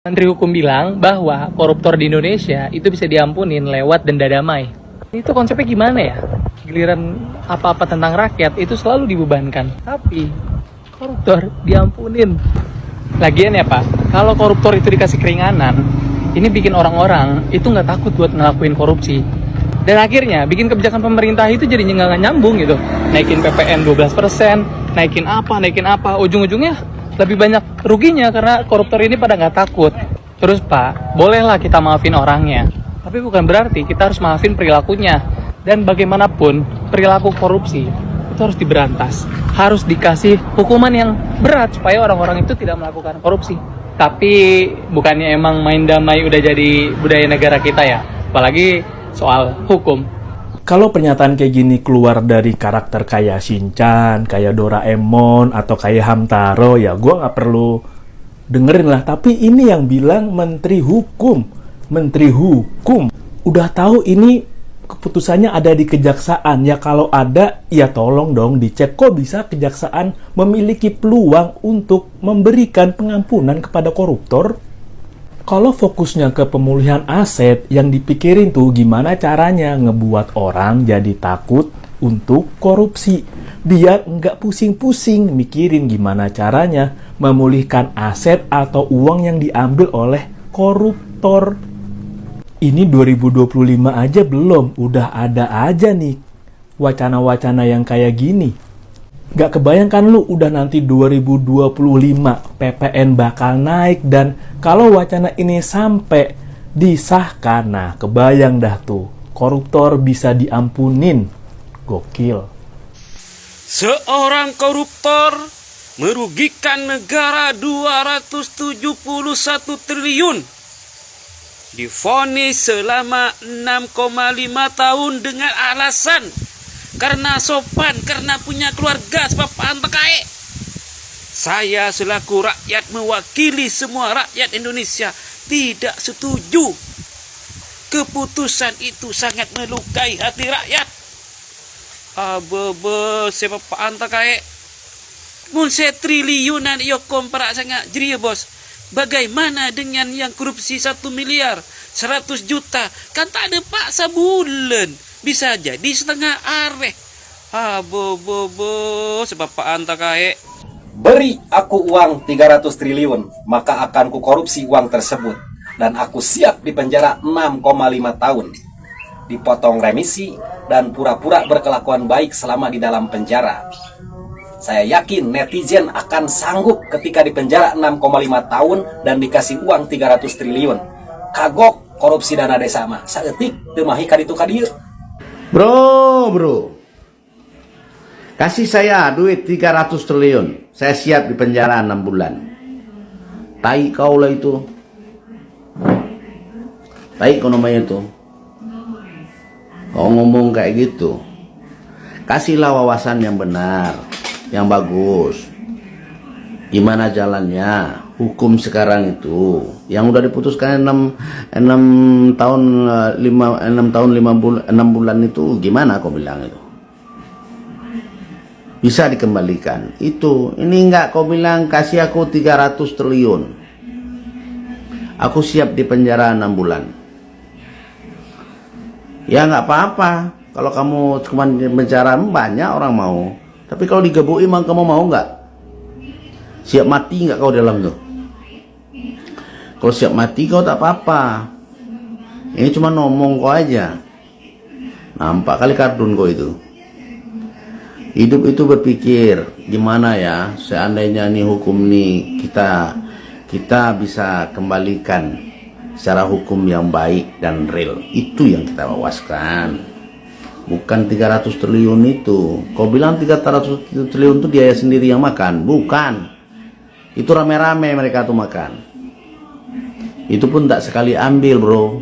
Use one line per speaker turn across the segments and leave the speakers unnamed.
Menteri Hukum bilang bahwa koruptor di Indonesia itu bisa diampunin lewat denda damai. Itu konsepnya gimana ya? Giliran apa-apa tentang rakyat itu selalu dibebankan. Tapi koruptor diampunin. Lagian ya Pak, kalau koruptor itu dikasih keringanan, ini bikin orang-orang itu nggak takut buat ngelakuin korupsi. Dan akhirnya bikin kebijakan pemerintah itu jadi nggak nyambung gitu. Naikin PPN 12%, naikin apa, ujung-ujungnya lebih banyak ruginya karena koruptor ini pada nggak takut. Terus Pak, bolehlah kita maafin orangnya, tapi bukan berarti kita harus maafin perilakunya. Dan bagaimanapun perilaku korupsi itu harus diberantas, harus dikasih hukuman yang berat supaya orang-orang itu tidak melakukan korupsi. Tapi bukannya emang main damai udah jadi budaya negara kita ya, apalagi soal hukum.
Kalau pernyataan kayak gini keluar dari karakter kayak Shinchan, kayak Doraemon, atau kayak Hamtaro, ya gue nggak perlu dengerin lah. Tapi ini yang bilang Menteri Hukum. Menteri Hukum. Udah tahu ini keputusannya ada di kejaksaan. Ya kalau ada, ya tolong dong dicek. Kok bisa kejaksaan memiliki peluang untuk memberikan pengampunan kepada koruptor? Kalau fokusnya ke pemulihan aset, yang dipikirin tuh gimana caranya ngebuat orang jadi takut untuk korupsi. Biar nggak pusing-pusing mikirin gimana caranya memulihkan aset atau uang yang diambil oleh koruptor. Ini 2025 aja belum, udah ada aja nih wacana-wacana yang kayak gini. Gak kebayangkan lu udah nanti 2025 PPN bakal naik, dan kalau wacana ini sampai disahkan, nah kebayang dah tuh koruptor bisa diampunin. Gokil.
Seorang koruptor merugikan negara 271 triliun. Divonis selama 6,5 tahun dengan alasan karena sopan, karena punya keluarga sebab antakae. Saya selaku rakyat mewakili semua rakyat Indonesia tidak setuju. Keputusan itu sangat melukai hati rakyat. Sebab antakae mun triliunan yo kompara sangat jadi bos. Bagaimana dengan yang korupsi 1 miliar 100 juta? Kan tak ada paksa bulan, bisa jadi setengah areh. Sebab Pak Anta kae.
Beri aku uang 300 triliun, maka akan ku korupsi uang tersebut. Dan aku siap dipenjara 6,5 tahun. Dipotong remisi dan pura-pura berkelakuan baik selama di dalam penjara. Saya yakin netizen akan sanggup ketika dipenjara 6,5 tahun dan dikasih uang 300 triliun. Kagok korupsi dana desa mah. Saeutik teu mahi kaditu kadieu.
Bro. Kasih saya duit 300 triliun. Saya siap di penjara 6 bulan. Tai kau lah itu. Tai kau namanya itu. Kau ngomong kayak gitu. Kasihlah wawasan yang benar, yang bagus. Gimana jalannya? Hukum sekarang itu yang udah diputuskan 6 tahun 6 bulan itu gimana kau bilang itu? Bisa dikembalikan. Ini enggak kau bilang kasih aku 300 triliun. Aku siap di penjara 6 bulan. Ya enggak apa-apa. Kalau kamu cuma di penjara banyak orang mau. Tapi kalau digebui emang kamu mau enggak? Siap mati enggak kau dalam tuh? Kalau siap mati kau tak apa-apa. Ini cuma ngomong kau aja. Nampak kali kardun kau itu. Hidup itu berpikir gimana ya seandainya nih hukum nih kita bisa kembalikan secara hukum yang baik dan real. Itu yang kita wawaskan. Bukan 300 triliun itu. Kau bilang 300 triliun itu dia sendiri yang makan. Bukan. Itu rame-rame mereka tuh makan. Itu pun tak sekali ambil bro.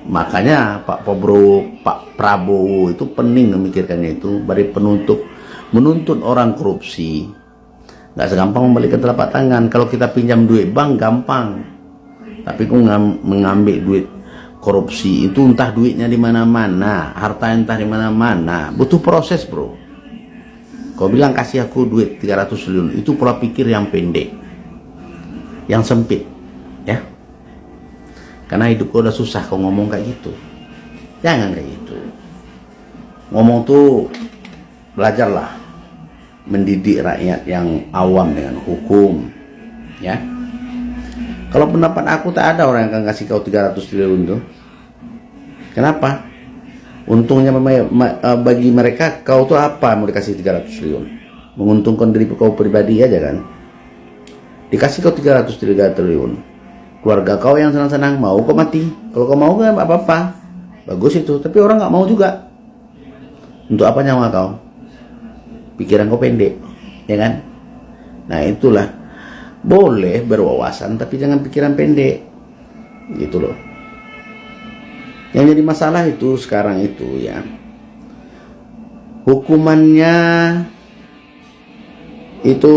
Makanya Pak Prabowo itu pening memikirkannya itu. Bari menuntut orang korupsi. Gak segampang membalikan telapak tangan. Kalau kita pinjam duit bank gampang. Tapi kau mengambil duit korupsi itu entah duitnya di mana-mana, harta entah di mana-mana, butuh proses bro. Kau bilang kasih aku duit 300 triliun, itu pola pikir yang pendek. yang sempit, ya. Karena hidup kau udah susah, kau ngomong kayak gitu. Jangan kayak gitu. Ngomong tuh belajarlah mendidik rakyat yang awam dengan hukum, ya. Kalau pendapat aku tak ada orang yang akan kasih kau 300 triliun tuh. Kenapa? Untungnya bagi mereka kau tuh apa mau dikasih 300 triliun? Menguntungkan diri kau pribadi aja kan. Dikasih kau 300 triliun. Keluarga kau yang senang-senang mau kau mati. Kalau kau mau kan apa-apa. Bagus itu, tapi orang nggak mau juga. Untuk apa nyawa kau? Pikiran kau pendek, ya kan? Nah itulah, boleh berwawasan tapi jangan pikiran pendek, gitu loh. Yang jadi masalah itu sekarang itu ya, hukumannya itu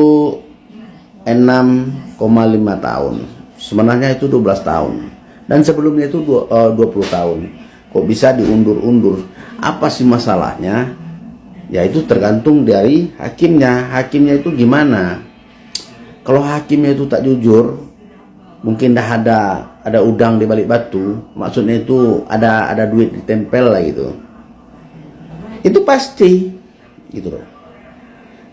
6,5 tahun. Sebenarnya itu 12 tahun. Dan sebelumnya itu 20 tahun. Kok bisa diundur-undur? Apa sih masalahnya? Ya itu tergantung dari hakimnya. Hakimnya itu gimana? Kalau hakimnya itu tak jujur, mungkin dah ada udang di balik batu. Maksudnya itu ada duit ditempel lah gitu. Itu pasti gitu loh.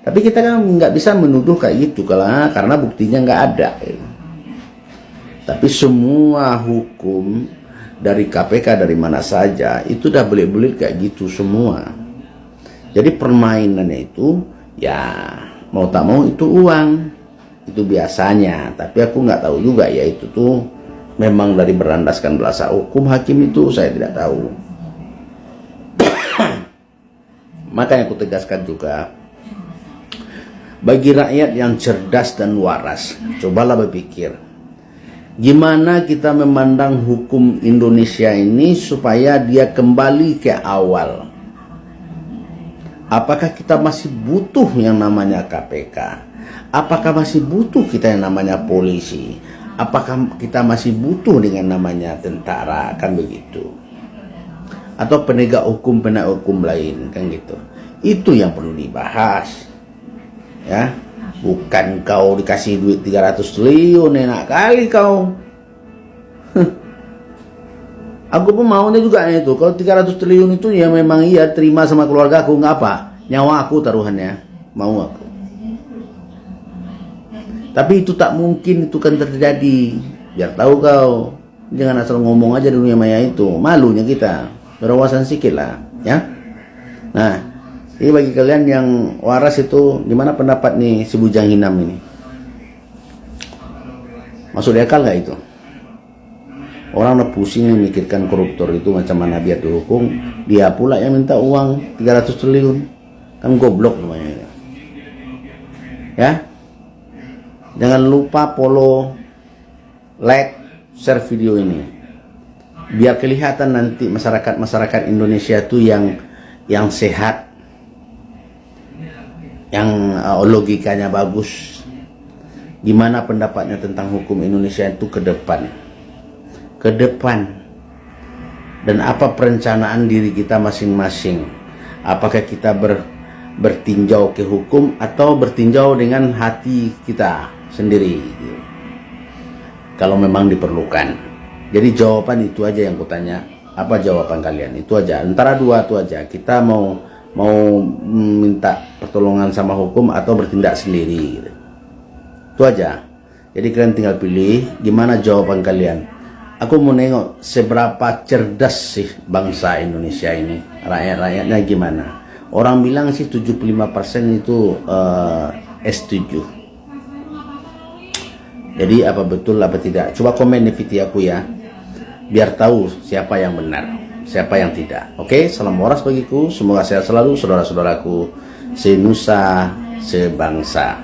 Tapi kita kan nggak bisa menuduh kayak gitu karena buktinya nggak ada. Gitu. Tapi semua hukum dari KPK dari mana saja itu udah belit-belit kayak gitu semua. Jadi permainannya itu ya mau tak mau itu uang, itu biasanya. Tapi aku nggak tahu juga ya itu tuh memang dari berlandaskan bahasa hukum hakim itu saya tidak tahu. Makanya aku tegaskan juga bagi rakyat yang cerdas dan waras, cobalah berpikir gimana kita memandang hukum Indonesia ini supaya dia kembali ke awal. Apakah kita masih butuh yang namanya KPK? Apakah masih butuh kita yang namanya polisi? Apakah kita masih butuh dengan namanya tentara? Kan begitu. Atau penegak hukum lain, kan gitu. Itu yang perlu dibahas. Ya, bukan kau dikasih duit 300 triliun, enak kali kau. Aku pun maunya juga itu. Kalau 300 triliun itu ya memang iya terima sama keluarga aku, nggak apa. Nyawa aku taruhannya, mau aku. Tapi itu tak mungkin itu kan terjadi. Biar tahu kau, jangan asal ngomong aja di dunia maya itu. Malunya kita, berwawasan sedikit lah, ya. Nah, ini bagi kalian yang waras itu, gimana pendapat nih si Bujang Hinam ini? Masuk di akal nggak itu? Orang udah pusing memikirkan koruptor itu macam mana biar dihukum, dia pula yang minta uang 300 triliun. Kan goblok namanya. Ya. Jangan lupa follow, like, share video ini. Biar kelihatan nanti masyarakat Indonesia itu yang sehat, yang logikanya bagus. Gimana pendapatnya tentang hukum Indonesia itu ke depan. Dan apa perencanaan diri kita masing-masing. Apakah kita bertinjau ke hukum atau bertinjau dengan hati kita sendiri, kalau memang diperlukan. Jadi jawaban itu aja yang kutanya. Apa jawaban kalian? Itu aja, antara dua itu aja. Kita mau minta pertolongan sama hukum atau bertindak sendiri, itu aja. Jadi kalian tinggal pilih gimana jawaban kalian. Aku mau nengok seberapa cerdas sih bangsa Indonesia ini, rakyatnya gimana. Orang bilang sih 75% itu S7. Jadi apa betul apa tidak? Coba komen di video aku ya, biar tahu siapa yang benar, siapa yang tidak. Oke, salam waras bagiku. Semoga sehat selalu saudara-saudaraku senusa sebangsa.